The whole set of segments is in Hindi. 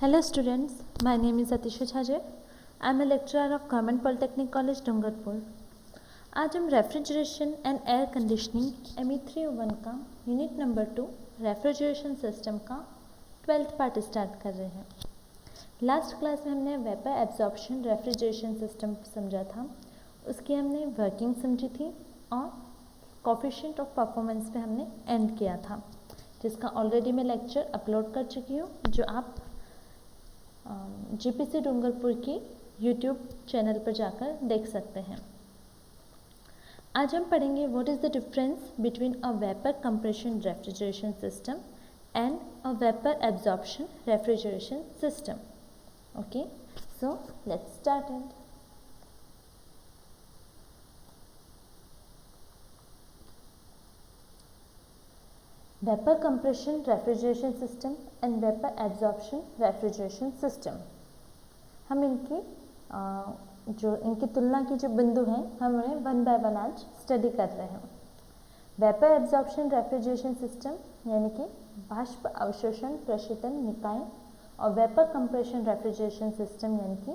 Hello students, my name is Atisha Chhajer. I am a lecturer of Government Polytechnic College, Dungarpur. आज हम refrigeration and air conditioning ME301 का यूनिट नंबर 2 रेफ्रिजरेशन सिस्टम का 12th पार्ट स्टार्ट कर रहे हैं। लास्ट क्लास में हमने वेपर एब्जॉर्प्शन रेफ्रिजरेशन सिस्टम समझा था, उसकी हमने वर्किंग समझी थी और कोफिशिएंट ऑफ परफॉर्मेंस पे हमने एंड किया था, जिसका ऑलरेडी मैं लेक्चर अपलोड कर चुकी हूँ, जो आप GPC डूंगरपुर की YouTube चैनल पर जाकर देख सकते हैं। आज हम पढ़ेंगे what is the difference between a vapour compression refrigeration system and a vapour absorption refrigeration system. Okay, so let's start it. Vapour compression refrigeration system and vapour absorption refrigeration system, हम इनकी तुलना की जो बिंदु हैं हम उन्हें वन बाय वन आज स्टडी कर रहे हैं। वेपर एब्जॉर्प्शन रेफ्रिजरेशन सिस्टम यानी कि बाष्प अवशोषण प्रशीतन निकाय और वेपर कंप्रेशन रेफ्रिजरेशन सिस्टम यानी कि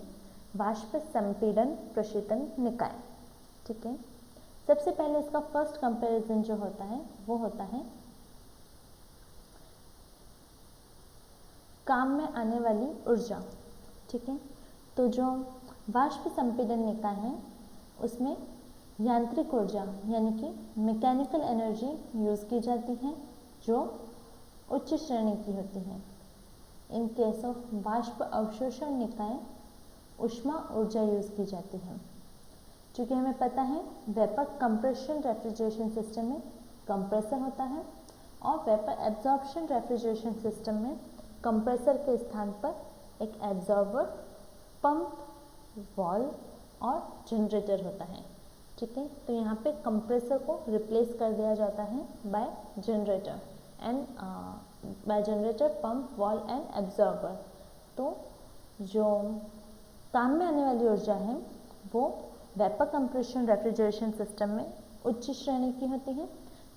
बाष्प संपीड़न प्रशीतन निकाय। ठीक है, सबसे पहले इसका फर्स्ट कंपैरिजन जो होता है वो होता है काम में आने वाली ऊर्जा। ठीक है, तो जो बाष्प संपीड़न निकाय है उसमें यांत्रिक ऊर्जा यानी कि मैकेनिकल एनर्जी यूज़ की जाती है जो उच्च श्रेणी की होती है। इन केस ऑफ बाष्प अवशोषण निकाय ऊष्मा ऊर्जा यूज़ की जाती है। क्योंकि हमें पता है वेपर कंप्रेशन रेफ्रिजरेशन सिस्टम में कंप्रेसर होता है और वेपर एब्जॉर्प्शन रेफ्रिजरेशन सिस्टम में कंप्रेसर के स्थान पर एक एब्जॉर्बर, पंप, वाल्व और जनरेटर होता है। ठीक है, तो यहाँ पे कंप्रेसर को रिप्लेस कर दिया जाता है by generator, pump, valve and absorber. तो जो काम में आने वाली ऊर्जा है वो वेपर कंप्रेशन रेफ्रिजरेशन सिस्टम में उच्च श्रेणी की होती है,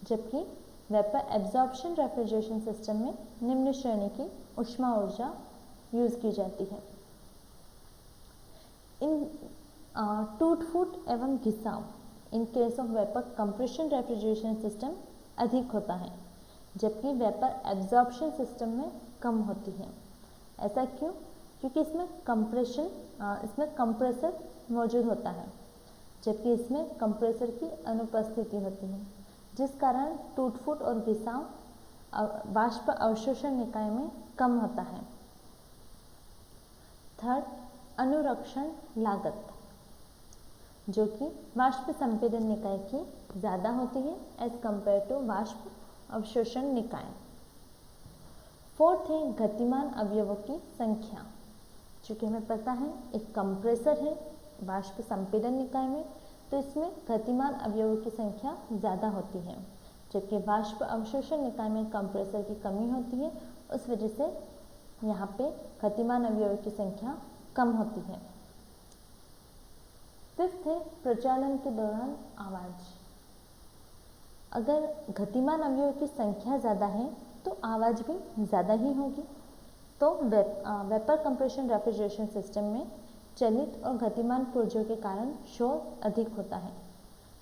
जबकि वेपर एब्जॉर्प्शन रेफ्रिजरेशन सिस्टम में निम्न श्रेणी की ऊष्मा ऊर्जा यूज़ की जाती है। इन टूट-फूट एवं घिसाव in case of vapour compression refrigeration system अधिक होता है, जबकि वेपर एब्जॉर्प्शन सिस्टम में कम होती है। ऐसा क्यों? क्योंकि इसमें कंप्रेसर मौजूद होता है, जबकि इसमें कंप्रेसर की अनुपस्थिति होती है, जिस कारण टूट-फूट और घिसाव बाष्प अवशोषण निकाय में कम होता है। थर्ड, अनुरक्षण लागत, जो कि बाष्प संपीड़न निकाय की ज़्यादा होती है एज कंपेयर टू बाष्प अवशोषण निकाय। फोर्थ है गतिमान अवयवों की संख्या। चूँकि हमें पता है एक कंप्रेसर है बाष्प संपीड़न निकाय में, तो इसमें गतिमान अवयवों की संख्या ज़्यादा होती है, जबकि बाष्प अवशोषण निकाय में कंप्रेसर की कमी होती है। उस वजह से यहाँ पे गतिमान अवयवों की संख्या कम होती है। फिफ्थ है प्रचालन के दौरान आवाज़। अगर गतिमान अवयवों की संख्या ज़्यादा है तो आवाज़ भी ज़्यादा ही होगी। तो वेपर कंप्रेशन रेफ्रिजरेशन सिस्टम में चलित और गतिमान पुर्जों के कारण शोर अधिक होता है,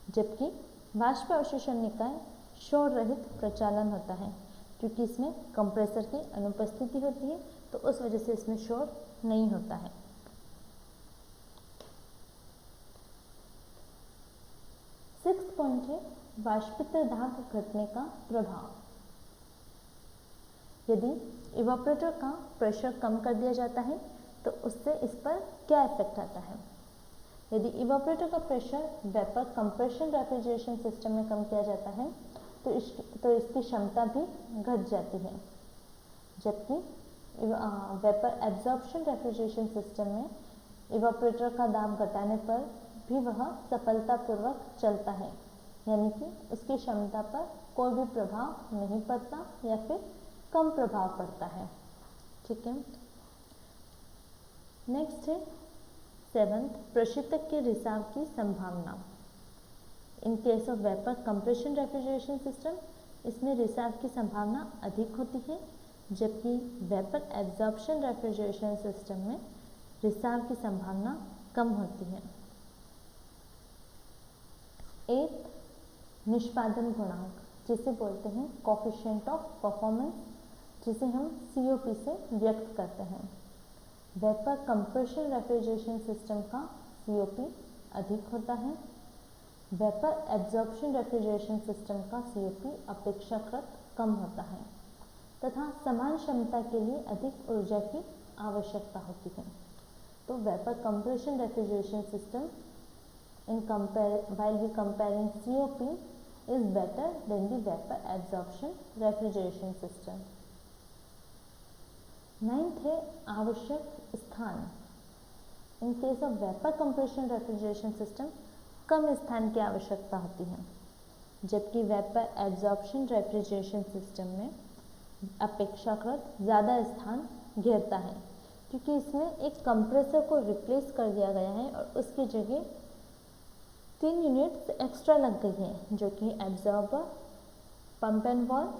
जबकि बाष्प अवशोषण निकाय शोर रहित प्रचालन होता है, क्योंकि इसमें कंप्रेसर की अनुपस्थिति होती है, तो उस वजह से इसमें शोर नहीं होता है। सिक्स्थ पॉइंट है वाष्पित्र दाब घटने का प्रभाव। यदि इवापोरेटर का प्रेशर कम कर दिया जाता है तो उससे इस पर क्या इफेक्ट आता है? यदि इवापोरेटर का pressure vapour compression refrigeration system में कम किया जाता है तो इसकी क्षमता भी घट जाती है, जबकि वेपर एब्जॉर्प्शन रेफ्रिजरेशन सिस्टम में इवापोरेटर का दाब घटाने पर भी वह सफलतापूर्वक चलता है, यानी कि उसकी क्षमता पर कोई भी प्रभाव नहीं पड़ता या फिर कम प्रभाव पड़ता है। ठीक है, नेक्स्ट है सेवंथ, प्रशीतक के रिसाव की संभावना। इन case of vapour compression refrigeration system इसमें रिसाव की संभावना अधिक होती है, जबकि वेपर एब्जॉर्प्शन रेफ्रिजरेशन सिस्टम में रिसाव की संभावना कम होती है। 8 निष्पादन गुणांक जिसे बोलते हैं कोफिशिएंट ऑफ परफॉर्मेंस, जिसे हम COP से व्यक्त करते हैं। वेपर कंप्रेशन रेफ्रिजरेशन सिस्टम का COP अधिक होता है। वेपर एब्जॉर्प्शन रेफ्रिजरेशन सिस्टम का COP अपेक्षाकृत कम होता है तथा समान क्षमता के लिए अधिक ऊर्जा की आवश्यकता होती है। तो vapour compression refrigeration system while we comparing COP is better than the vapor absorption refrigeration system. 9th है आवश्यक स्थान। In case of vapour compression refrigeration system कम स्थान की आवश्यकता होती है, जबकि वेपर एब्जॉर्प्शन रेफ्रिजरेशन सिस्टम में अपेक्षाकृत ज़्यादा स्थान घेरता है, क्योंकि इसमें एक कंप्रेसर को रिप्लेस कर दिया गया है और उसकी जगह 3 यूनिट्स एक्स्ट्रा लग गई हैं, जो कि absorber, pump and valve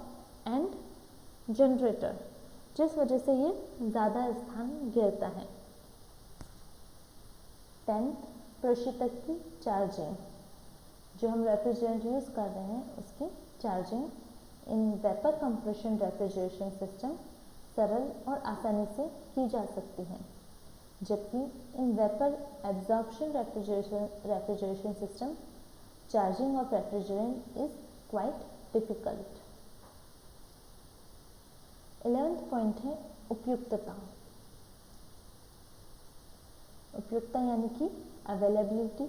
and generator, जिस वजह से ये ज़्यादा स्थान घेरता है। 10th प्रशीतक की चार्जिंग। जो हम रेफ्रिजरेंट यूज़ कर रहे हैं उसकी charging in vapour compression refrigeration system सरल और आसानी से की जा सकती है, जबकि in vapour absorption refrigeration system charging of refrigerant is quite difficult. 11th point है उपयुक्तता। उपयुक्तता यानी कि अवेलेबिलिटी।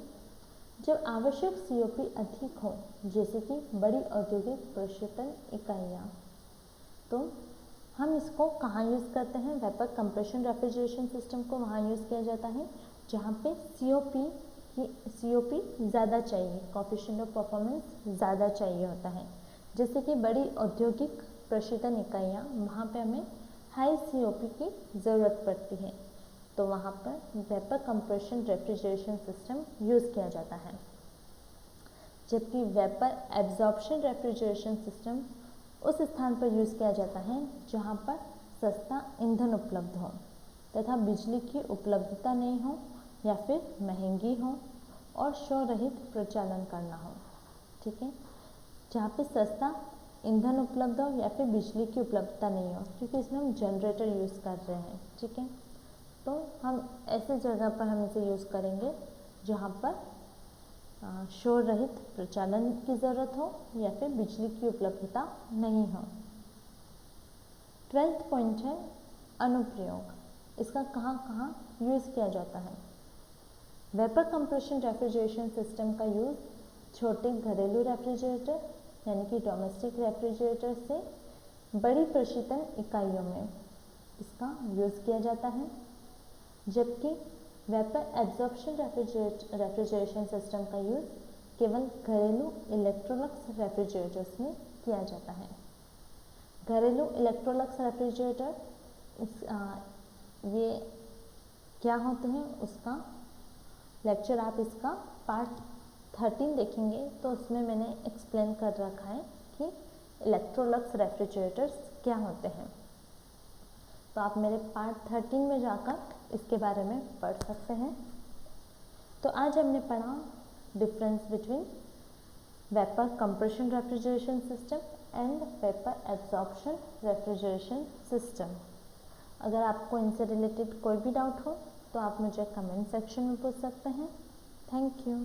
जब आवश्यक COP अधिक हो, जैसे कि बड़ी औद्योगिक प्रशीतन इकाइयाँ, तो हम इसको कहाँ यूज़ करते हैं? वेपर कंप्रेशन रेफ्रिजरेशन सिस्टम को वहाँ यूज़ किया जाता है जहाँ पे COP ज़्यादा चाहिए, कोफिशिएंट ऑफ परफॉर्मेंस ज़्यादा चाहिए होता है। जैसे कि बड़ी औद्योगिक प्रशीतन इकाइयाँ, वहाँ पे हमें हाई COP की ज़रूरत पड़ती है, तो वहाँ पर vapour compression refrigeration system use किया जाता है। जबकि वेपर एब्जॉर्प्शन रेफ्रिजरेशन सिस्टम उस स्थान पर यूज़ किया जाता है जहाँ पर सस्ता ईंधन उपलब्ध हो तथा बिजली की उपलब्धता नहीं हो या फिर महंगी हो और शोर रहित प्रचालन करना हो। ठीक है, जहाँ पे सस्ता ईंधन उपलब्ध हो या फिर बिजली की उपलब्धता नहीं हो, क्योंकि इसमें हम जनरेटर यूज़ कर रहे हैं। ठीक है, तो हम ऐसे जगह पर हम इसे यूज़ करेंगे जहाँ पर शोर रहित प्रचालन की ज़रूरत हो या फिर बिजली की उपलब्धता नहीं हो। 12th पॉइंट है अनुप्रयोग। इसका कहाँ कहाँ यूज़ किया जाता है? वेपर कंप्रेशन रेफ्रिजरेशन सिस्टम का यूज़ छोटे घरेलू रेफ्रिजरेटर यानी कि डोमेस्टिक रेफ्रिजरेटर से बड़ी प्रशीतन इकाइयों में इसका यूज़ किया जाता है, जबकि वेपर एब्जॉर्प्शन रेफ्रिजरेशन सिस्टम का यूज़ केवल घरेलू इलेक्ट्रोलक्स रेफ्रिजरेटर्स में किया जाता है। घरेलू इलेक्ट्रोलक्स रेफ्रिजरेटर ये क्या होते हैं उसका लेक्चर आप इसका पार्ट 13 देखेंगे, तो उसमें मैंने एक्सप्लेन कर रखा है कि इलेक्ट्रोलक्स रेफ्रिजरेटर्स क्या होते हैं। तो आप मेरे पार्ट 13 में जाकर इसके बारे में पढ़ सकते हैं। तो आज हमने पढ़ा difference between vapour compression refrigeration system and vapour absorption refrigeration system. अगर आपको इनसे रिलेटेड कोई भी डाउट हो तो आप मुझे कमेंट सेक्शन में पूछ सकते हैं। Thank you.